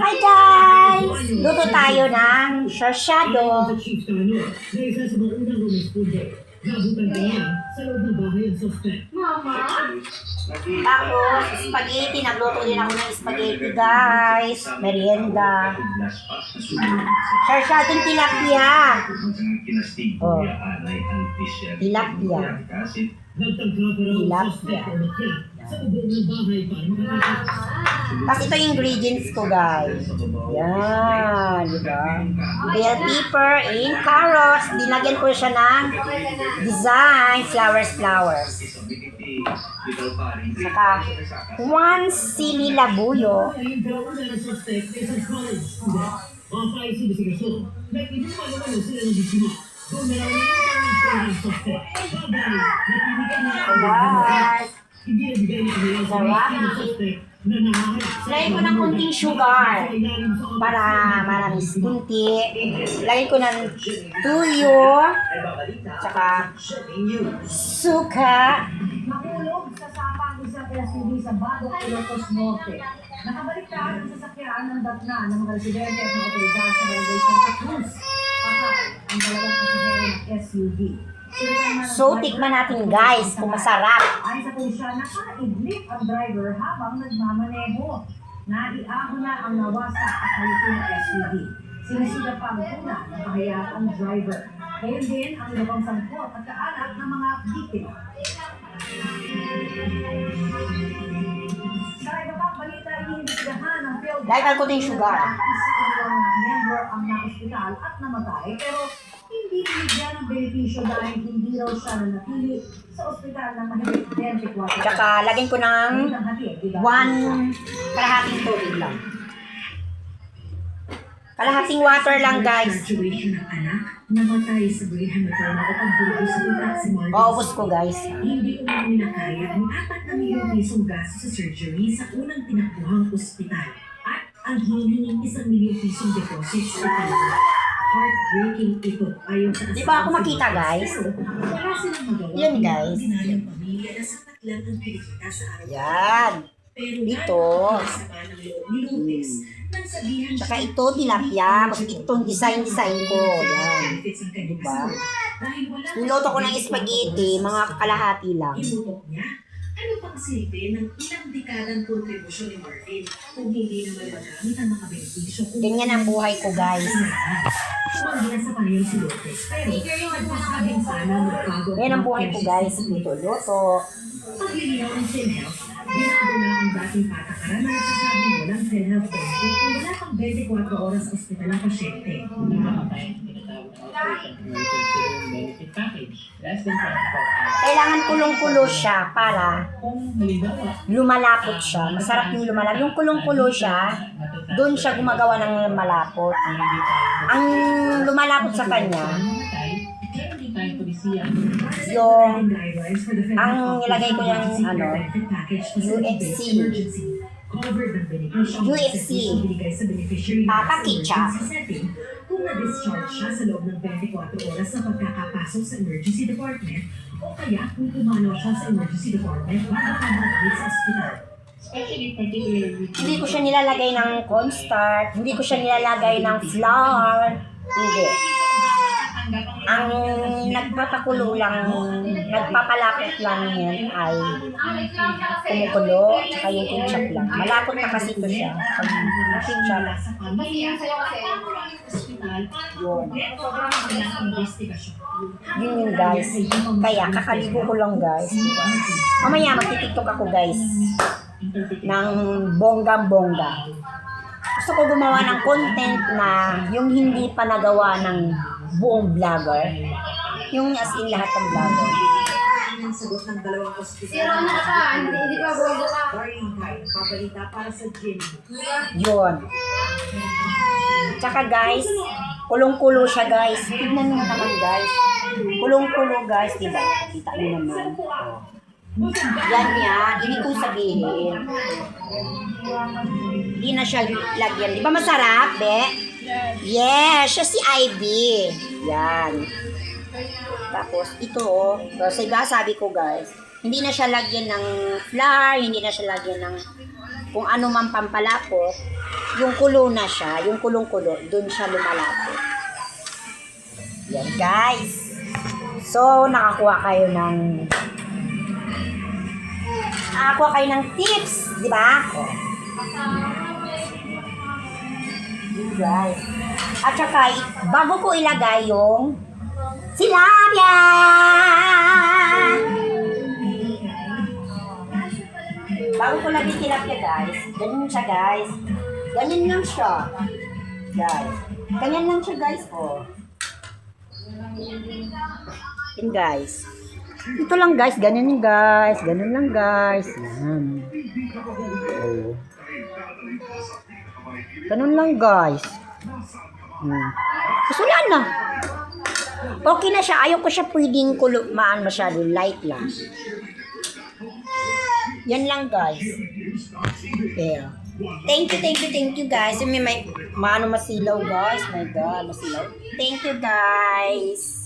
Hi guys! Luto tayo ng sarsyado. Tapos, spaghetti. Nagluto din ako ng spaghetti guys. Merienda. Sarsyadong tilapia. Oh. Tilapia. Tilapia. Tapos ito yung ingredients ko guys. Yan, diba? Bell pepper and carrots. Dinagyan ko siya ng design, flowers. Saka, 1 sili labuyo. Guys. Sarap. Lagay ko ng kunting sugar para maramis kunti. Lagay ko ng tuyo, tsaka suka. Makulog sa sapang isa PSUV sa Badok, Ilocos Norte. Nakabaliktad ang sasakyan ng datna ng mga residente at mga otoridad sa Barangay Santa Cruz. Ang dalawang pasahero ng SUV. So, tikman natin guys kung masarap. Ayon sa pulisya, nakaidlip ang driver habang nagmamaneho. Naiahon na ang nawasak at halitin ng SUV. Sinisida pa ang tuna na pahayag ang driver. Ngayon din ang iba pang sangkot at kaanak ng mga biktima. Sa iba pang balita, iniimbestigahan ng field. Lagyan ko din sugar. Isa member ang na-hospital at namatay pero hindi binigyan ng benepisyo dahil hindi raw siya nanatili sa ospital ng mahigit 24 Tsaka lagyan ko ng 1 kalahating tubig lang. Kalahating water lang guys. Situation ng anak, namatay sa Brigham Maternal o pagbulo sa utak si Marcos. Paubos ko guys. Hindi umami na kaya ang 4 na milyong pisong gasto sa surgery sa unang tinakbuhang ospital at ang hinihinging 1 milyong pisong deposit sa ikalawa. Heartbreaking ito ayon sa Di ba ako makita guys? Wala silang magawa. Yan guys. Ordinaryong pamilya na sapat lang ang kinikita sa araw. Yan. Pero Dito. sama ng loob ni Lopez nang sabihan Tsaka ito tilapia. Kasi itong design ko. Yan. Diba? Niluto ko ng spaghetti. Mga kalahati lang. Inutok niya, ano pang silbi ng ilang dekadang kontribusyon ni Marvin kung hindi naman magamit ang mga benepisyo kung Ganyan ang buhay ko guys. sumanggi sa panayang si Lopez. Pero nagmasabing sana magbago Yan ang buhay ko guys. Luto-luto. paglilinaw ng PhilHealth, binago na ang dating patakaran na nagsasabing walang PhilHealth benefit kung wala pang 24 oras sa ospital ang pasyente. Kailangan kulong-kulo siya para lumalapot siya. Masarap yung lumalapot. Yung kulong-kulo siya, doon siya gumagawa ng malapot. Ang lumalapot sa kanya, yung ang nilagay ko yung UFC. UFC. Ketchup. Kung na-discharge siya sa loob ng 24 oras sa pagkakapasok sa emergency department o kaya kung pumanaw siya sa emergency department bago ka mag-admit sa ospital. Hindi ko siya nilalagay ng cornstarch, hindi ko siya nilalagay ng flour. Hindi. Ang nagpapakulo lang, nagpapalapot lang yan ay kumukulo, saka yung ketchup lang. Malapot na kasi ito siya. Pag ketchup, yun. Yun yun guys. Kaya kakaligo ko lang guys. Diba? Mamaya magtitiktok ako guys. Ng bonggang-bongga. Gusto ko gumawa ng content na yung hindi pa nagawa ng buong vlogger. Yung as in lahat ng vlogger. Ang sagot ng dalawang ospital. Pero ano ka, hindi ka bobo ka. Darling Kai, pabalita para sa gym. Yun. Tsaka guys, kulong-kulo siya guys. Tignan nyo naman guys. Kulong-kulo guys, diba? Kita nyo naman. Yan yan, hindi kong sabihin. Hindi na siya lagyan. Di ba masarap, be? Yes, siya si Ivy. Yan. Tapos ito, sabi ko guys, Hindi na siya lagyan ng flour, hindi na siya lagyan ng kung ano man pampalapot. Yung kulo na siya, yung kulong-kulo, dun siya lumalapot. Yan guys. So, nakakuha kayo ng tips, di ba? Oh. Yun guys. At saka, bago ko ilagay yung tilapia! Bago ko lagay tilapia guys, ganyan siya guys. Ganyan lang siya. Guys. Ganyan lang siya guys, oh. Yan guys. Ito lang guys, ganyan guys. Ganun lang guys. Yan. Oh. Ganun lang guys. Tapos wala na. Okay na siya. Ayaw ko siya pwedeng masyado light lang. Yan lang guys. Pero, thank you guys. May maano masilaw guys. My God, masilaw. Thank you guys.